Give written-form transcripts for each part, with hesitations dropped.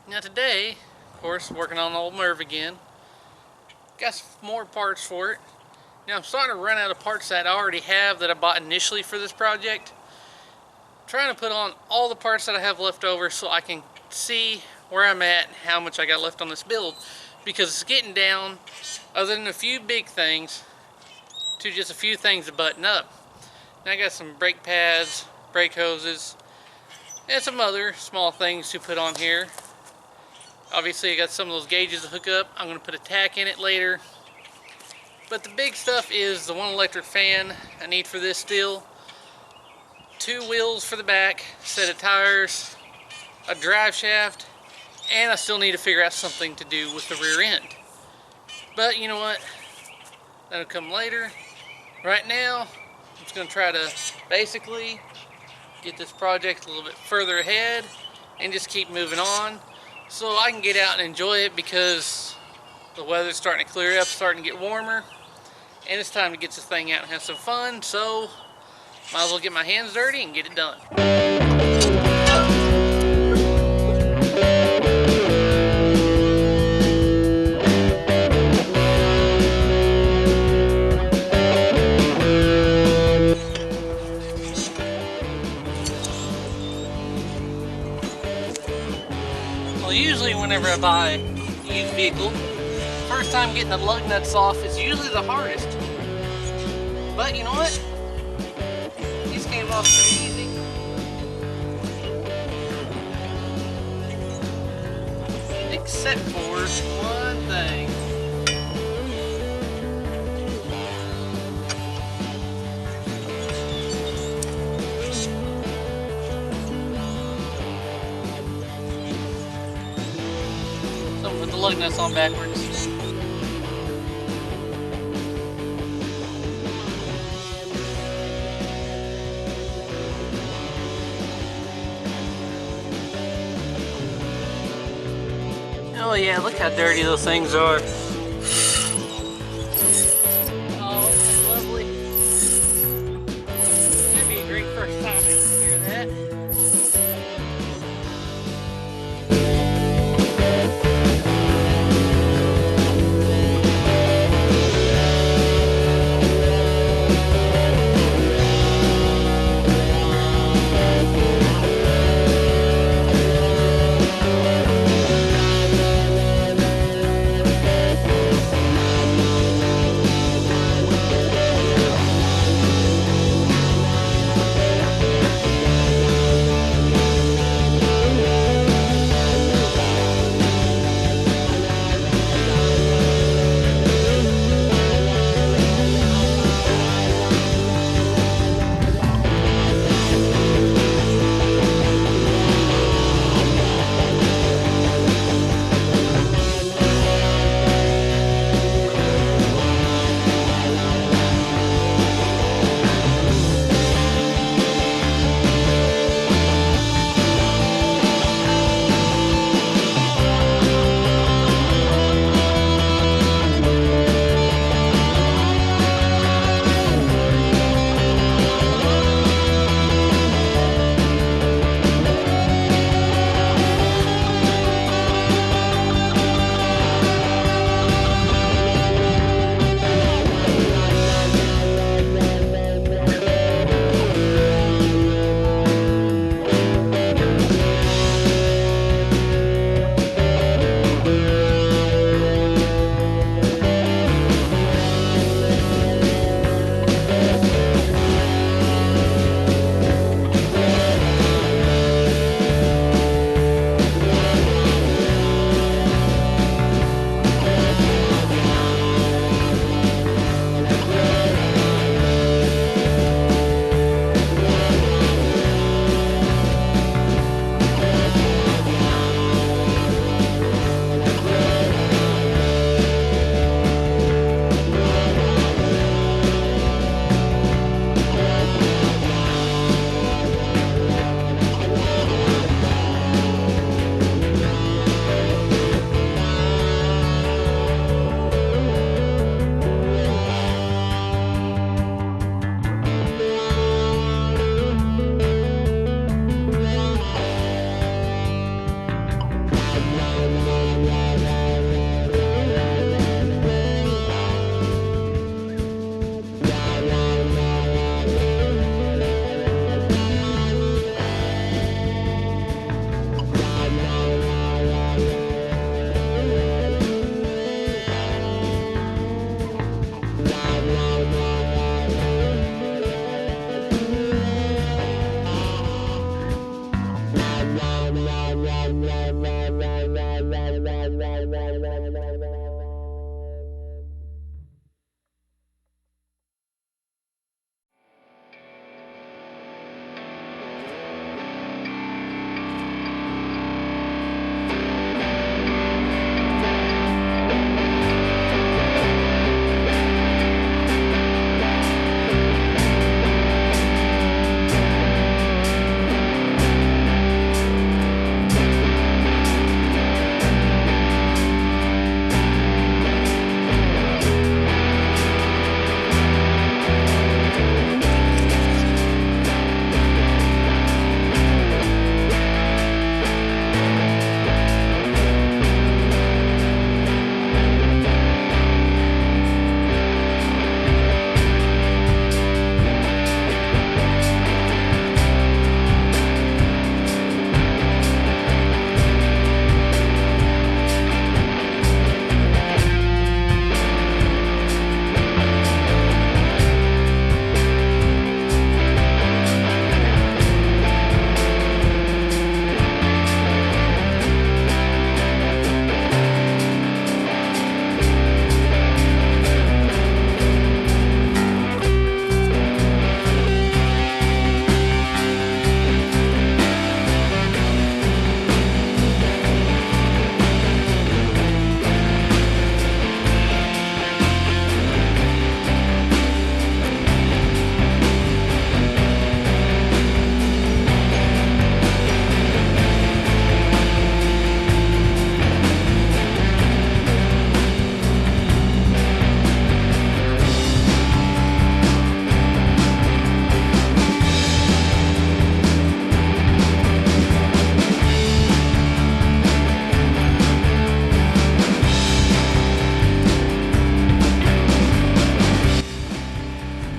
Now today, of course, working on old Merv again. Got some more parts for it. Now I'm starting to run out of parts that I already have that I bought initially for this project. I'm trying to put on all the parts that I have left over so I can see where I'm at and how much I got left on this build. Because it's getting down, other than a few big things, to just a few things to button up. Now I got some brake pads, brake hoses, and some other small things to put on here. Obviously I got some of those gauges to hook up. I'm going to put a tack in it later. But the big stuff is the one electric fan I need for this still. 2 wheels for the back, set of tires, a drive shaft, and I still need to figure out something to do with the rear end. But you know what? That'll come later. Right now, I'm just going to try to basically get this project a little bit further ahead and just keep moving on so I can get out and enjoy it, because the weather's starting to clear up, starting to get warmer, and it's time to get this thing out and have some fun, so might as well get my hands dirty and get it done. Well, usually whenever I buy a used vehicle, first time getting the lug nuts off is usually the hardest. But you know what? These came off pretty easy. Except for one thing. Something with the lug nuts on backwards. Oh yeah, look how dirty those things are. Oh, that's lovely. That'd be a great first time to hear that.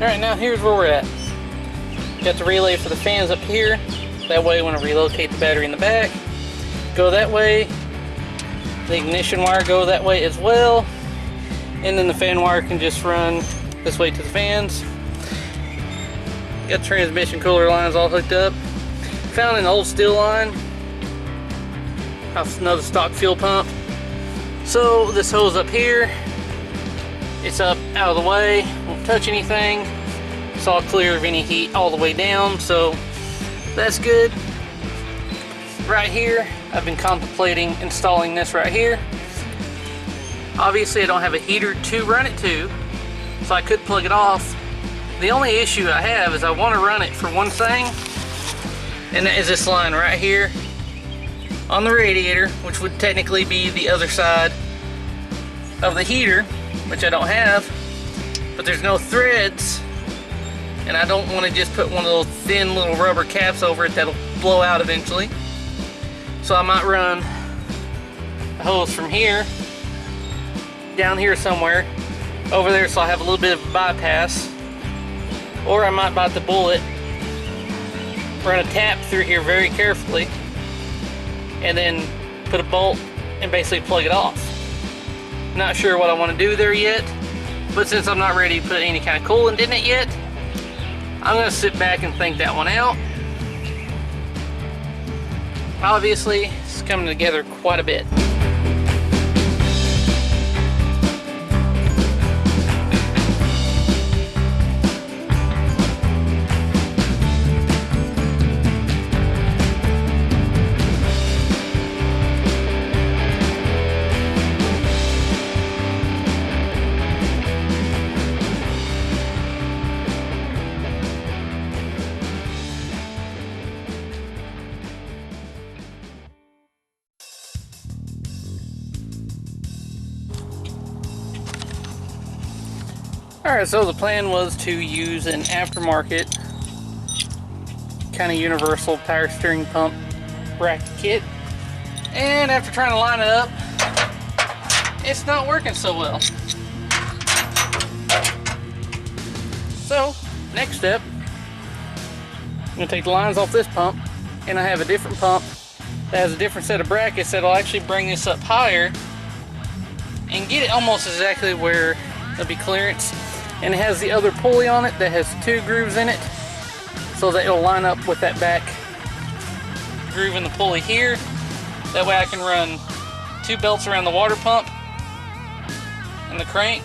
Alright, now here's where we're at. Got the relay for the fans up here. That way when I relocate the battery in the back, go that way. The ignition wire go that way as well. And then the fan wire can just run this way to the fans. Got the transmission cooler lines all hooked up. Found an old steel line off another stock fuel pump. So this hose up here, it's up out of the way, won't touch anything. It's all clear of any heat all the way down, so that's good. Right here, I've been contemplating installing this right here. Obviously I don't have a heater to run it to, so I could plug it off. The only issue I have is I want to run it for one thing, and that is this line right here on the radiator, which would technically be the other side of the heater, which I don't have, but there's no threads, and I don't want to just put one of those thin little rubber caps over it that'll blow out eventually. So I might run a hose from here down here somewhere over there, so I have a little bit of a bypass, or I might bite the bullet, run a tap through here very carefully, and then put a bolt and basically plug it off. Not sure what I want to do there yet, but since I'm not ready to put any kind of coolant in it yet, I'm going to sit back and think that one out. Obviously, it's coming together quite a bit. Alright, so the plan was to use an aftermarket kind of universal power steering pump bracket kit, and after trying to line it up, it's not working so well. So, next step, I'm going to take the lines off this pump, and I have a different pump that has a different set of brackets that'll actually bring this up higher and get it almost exactly where there'll be clearance. And it has the other pulley on it that has 2 grooves in it, so that it'll line up with that back groove in the pulley here. That way I can run 2 belts around the water pump and the crank,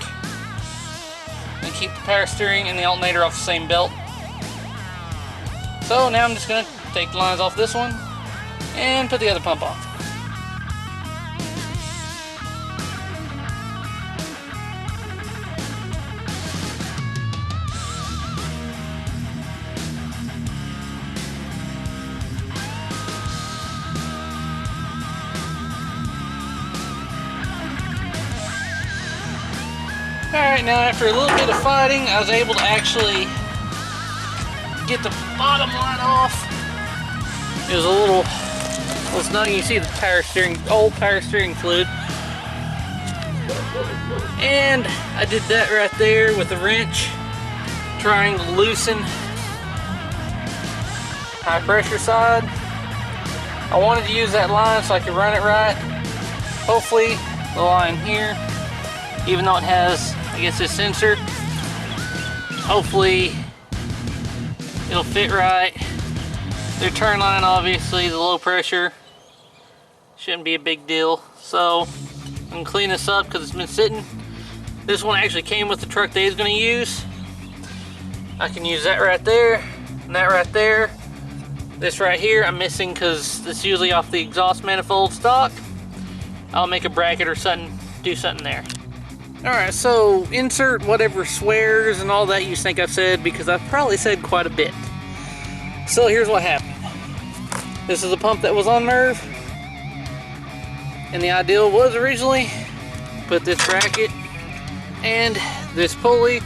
and keep the power steering and the alternator off the same belt. So now I'm just going to take the lines off this one and put the other pump on. Alright, now after a little bit of fighting, I was able to actually get the bottom line off. It was a little snug. You see the power steering, old power steering fluid. And I did that right there with the wrench, trying to loosen high pressure side. I wanted to use that line so I could run it right. Hopefully the line here, even though it has, I guess, this sensor, hopefully it'll fit right. The turn line, obviously, the low pressure, shouldn't be a big deal. So I'm gonna clean this up because it's been sitting. This one actually came with the truck that he's gonna use. I can use that right there, and that right there. This right here I'm missing because it's usually off the exhaust manifold stock. I'll make a bracket or something, do something there. Alright, so insert whatever swears and all that you think I've said, because I've probably said quite a bit. So here's what happened. This is a pump that was on Merv, and the ideal was originally put this bracket and this pulley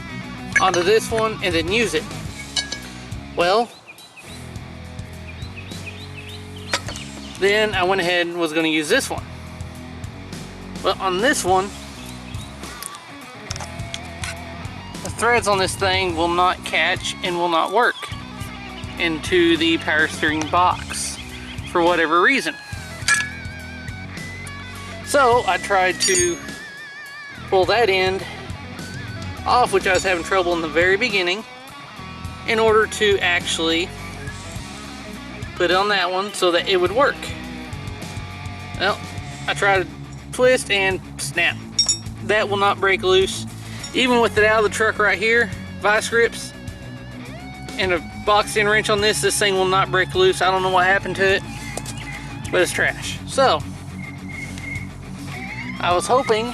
onto this one and then use it. Well, then I went ahead and was going to use this one. But on this one, the threads on this thing will not catch and will not work into the power steering box for whatever reason. So I tried to pull that end off, which I was having trouble in the very beginning, in order to actually put it on that one so that it would work. Well, I tried to twist and snap. That will not break loose. Even with it out of the truck right here, vice grips, and a box-in wrench on this, this thing will not break loose. I don't know what happened to it, but it's trash. So, I was hoping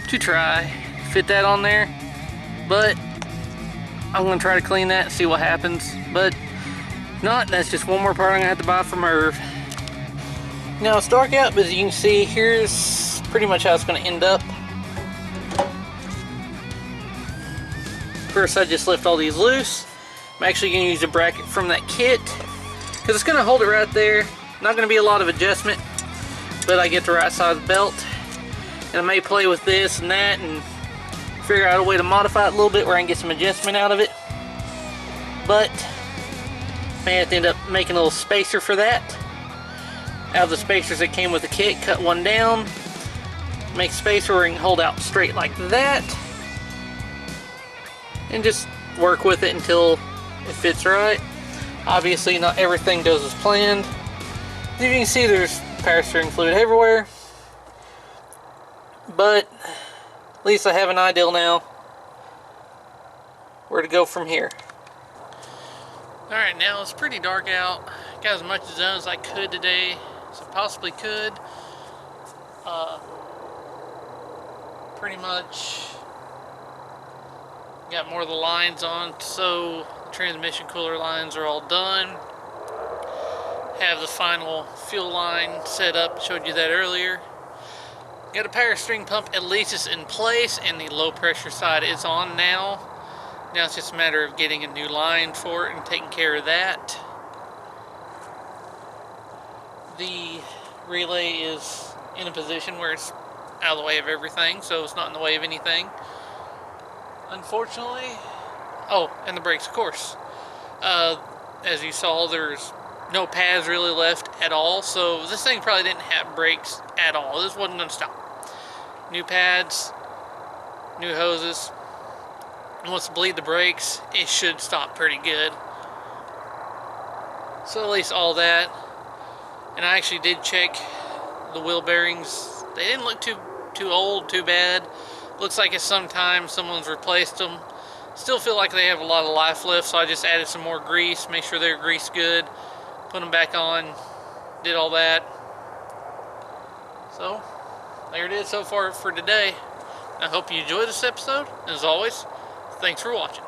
to try fit that on there, but I'm gonna try to clean that and see what happens. But if not, that's just one more part I'm gonna have to buy from Merv. Now it's dark out, but as you can see, here's pretty much how it's gonna end up. First, I just lift all these loose. I'm actually going to use a bracket from that kit because it's going to hold it right there. Not going to be a lot of adjustment, but I get the right size belt. And I may play with this and that and figure out a way to modify it a little bit where I can get some adjustment out of it. But may have to end up making a little spacer for that. Out of the spacers that came with the kit, cut one down, make a spacer where it can hold out straight like that, and just work with it until it fits right. Obviously not everything goes as planned. As you can see, there's power steering fluid everywhere, but at least I have an idea now where to go from here. Alright, now it's pretty dark out. Got as much done as I could today, as I possibly could. Pretty much got more of the lines on, so the transmission cooler lines are all done. Have the final fuel line set up, showed you that earlier. Got a power steering pump, at least it's in place, and the low pressure side is on now. Now it's just a matter of getting a new line for it and taking care of that. The relay is in a position where it's out of the way of everything, so it's not in the way of anything, unfortunately. Oh, and the brakes, of course. As you saw, there's no pads really left at all, so this thing probably didn't have brakes at all. This wasn't going to stop. New pads, new hoses. And once it bleed the brakes, it should stop pretty good. So at least all that. And I actually did check the wheel bearings. They didn't look too old, too bad. Looks like it's some time someone's replaced them. Still feel like they have a lot of life left, so I just added some more grease, make sure they're greased good, put them back on, did all that. So there it is so far for today. I hope you enjoyed this episode. As always, thanks for watching.